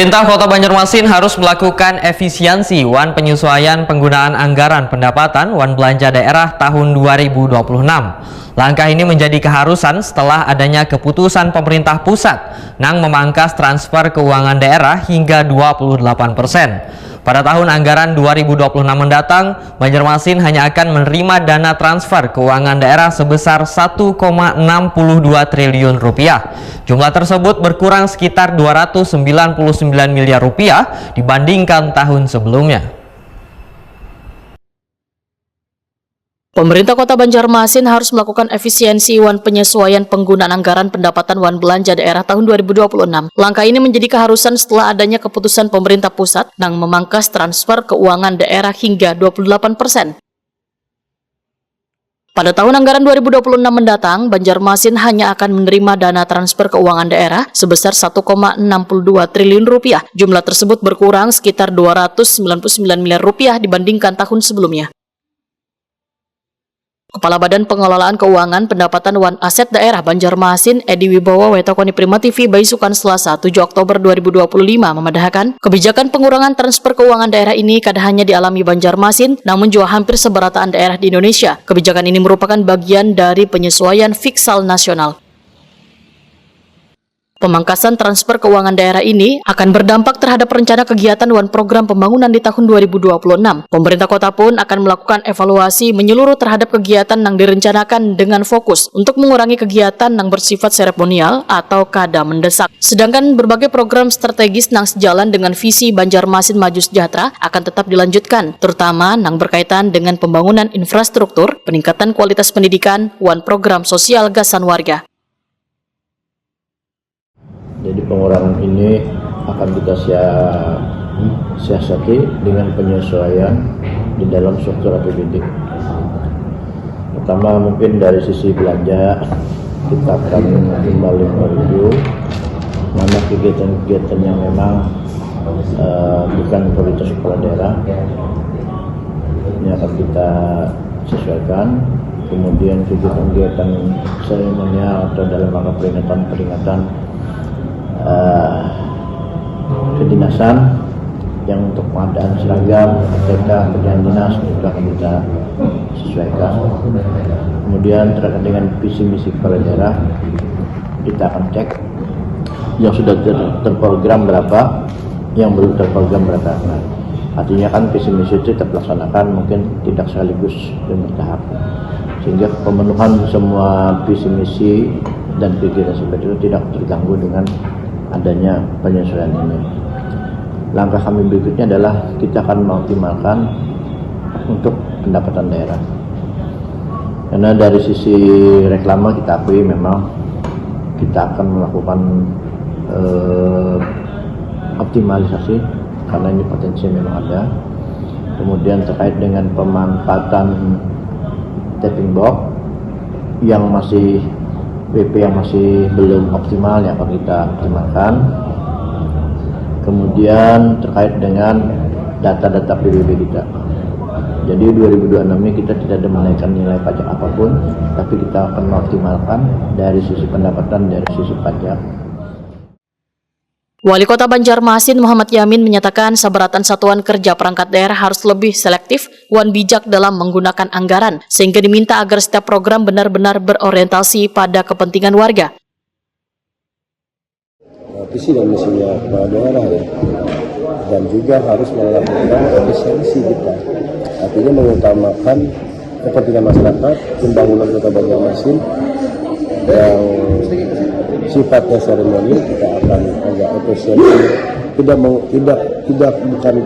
Pemerintah Kota Banjarmasin harus melakukan efisiensi wan penyesuaian penggunaan anggaran pendapatan wan belanja daerah tahun 2026. Langkah ini menjadi keharusan setelah adanya keputusan pemerintah pusat nang memangkas transfer keuangan daerah hingga 28%. Pada tahun anggaran 2026 mendatang, Banjarmasin hanya akan menerima dana transfer keuangan daerah sebesar 1,62 triliun rupiah. Jumlah tersebut berkurang sekitar 299 miliar rupiah dibandingkan tahun sebelumnya. Pemerintah Kota Banjarmasin harus melakukan efisiensi wan penyesuaian penggunaan anggaran pendapatan wan belanja daerah tahun 2026. Langkah ini menjadi keharusan setelah adanya keputusan pemerintah pusat yang memangkas transfer keuangan daerah hingga 28%. Pada tahun anggaran 2026 mendatang, Banjarmasin hanya akan menerima dana transfer keuangan daerah sebesar 1,62 triliun rupiah. Jumlah tersebut berkurang sekitar 299 miliar rupiah dibandingkan tahun sebelumnya. Kepala Badan Pengelolaan Keuangan Pendapatan Wan Aset Daerah Banjarmasin, Edi Wibowo, Wetakoni Prima TV, Baisukan Selasa 7 Oktober 2025 memandahkan kebijakan pengurangan transfer keuangan daerah ini kada hanya dialami Banjarmasin, namun juga hampir seberataan daerah di Indonesia. Kebijakan ini merupakan bagian dari penyesuaian fiskal nasional. Pemangkasan transfer keuangan daerah ini akan berdampak terhadap rencana kegiatan wan program pembangunan di tahun 2026. Pemerintah kota pun akan melakukan evaluasi menyeluruh terhadap kegiatan yang direncanakan dengan fokus untuk mengurangi kegiatan yang bersifat seremonial atau kada mendesak. Sedangkan berbagai program strategis yang sejalan dengan visi Banjarmasin Maju Sejahtera akan tetap dilanjutkan, terutama yang berkaitan dengan pembangunan infrastruktur, peningkatan kualitas pendidikan, wan program sosial gasan warga. Jadi pengurangan ini akan kita siasati dengan penyesuaian di dalam struktur APBD. Pertama mungkin dari sisi belanja kita akan kembali mereview mana kegiatan-kegiatan yang memang bukan prioritas kepala daerah. Ini akan kita sesuaikan. Kemudian kegiatan-kegiatan seremonial atau dalam rangka peringatan kedinasan yang untuk pengadaan seragam, TK, kerjaan dinas itu akan kita sesuaikan. Kemudian terkait dengan visi misi kepala daerah kita akan cek yang sudah terprogram berapa, yang belum terprogram berapa. Nah, artinya kan visi misi itu kita laksanakan mungkin tidak sekaligus dan bertahap, sehingga pemenuhan semua visi misi dan kegiatan seperti itu tidak terganggu dengan adanya penyesuaian ini. Langkah kami berikutnya adalah kita akan mengoptimalkan untuk pendapatan daerah. Karena dari sisi reklama kita akui memang kita akan melakukan optimalisasi karena ini potensi memang ada. Kemudian terkait dengan pemanfaatan tapping box yang masih PP yang masih belum optimal yang akan kita optimalkan. Kemudian terkait dengan data-data PBB kita. Jadi 2026 ini kita tidak ada menaikkan nilai pajak apapun, tapi kita akan mengoptimalkan dari sisi pendapatan, dari sisi pajak. Wali Kota Banjarmasin Muhammad Yamin menyatakan sabaratan satuan kerja perangkat daerah harus lebih selektif, wan bijak dalam menggunakan anggaran, sehingga diminta agar setiap program benar-benar berorientasi pada kepentingan warga. Visi dan misinya kepala daerah ya, dan juga harus melakukan efisiensi kita, artinya mengutamakan kepentingan masyarakat, pembangunan Kota Banjarmasin yang sifatnya seremoni kita akan agak efisiensi, bukan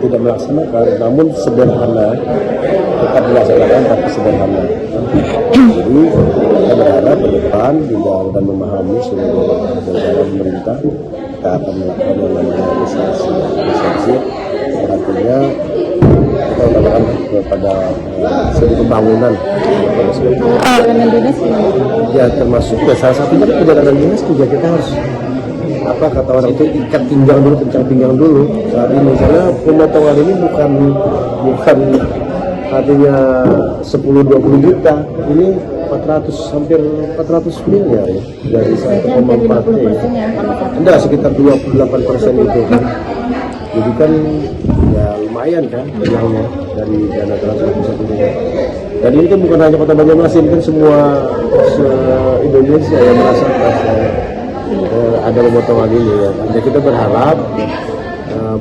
tidak melaksanakan, namun sederhana, tetap melaksanakan tapi sederhana. Jadi kita berharap ke depan juga dan memahami seluruh jajaran pemerintah kita akan melakukan yang namanya efisiensi, artinya kita melakukan kepada segi pembangunan. Perjalanan dinas Ya termasuk ya salah satunya perjalanan dinas juga kita harus kata orang itu ikat pinggang dulu, kencang pinggang dulu saat ini, karena pemotongan ini bukan artinya 10-20 juta, ini 400 hampir 400 miliar ya dari 1,4 ya. Enggak, sekitar 28% itu kan. Jadi kan ya lumayan kan jumlahnya dari dana transfer pusat ini. Dan ini kan bukan hanya Kota Banjarmasin, kan semua se-Indonesia yang merasakan ada pemotongan ini ya. Jadi kita berharap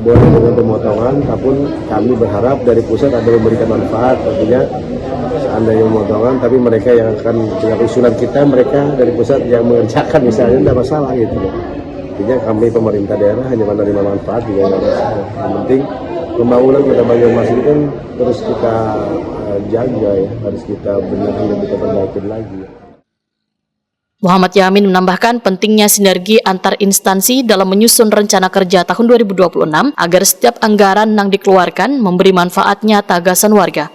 boleh dengan pemotongan, tapi kami berharap dari pusat ada memberikan manfaat. Artinya seandainya pemotongan, tapi mereka yang akan dengan usulan kita, mereka dari pusat yang mengerjakan misalnya tidak masalah gitu. Artinya kami pemerintah daerah hanya menerima manfaat juga tidak masalah. Yang penting pembangunan Kota Banjarmasin kan terus kita jaga ya, harus kita benahi dan kita perbaiki lagi. Muhammad Yamin menambahkan pentingnya sinergi antar instansi dalam menyusun rencana kerja tahun 2026 agar setiap anggaran yang dikeluarkan memberi manfaat nyata gasan warga.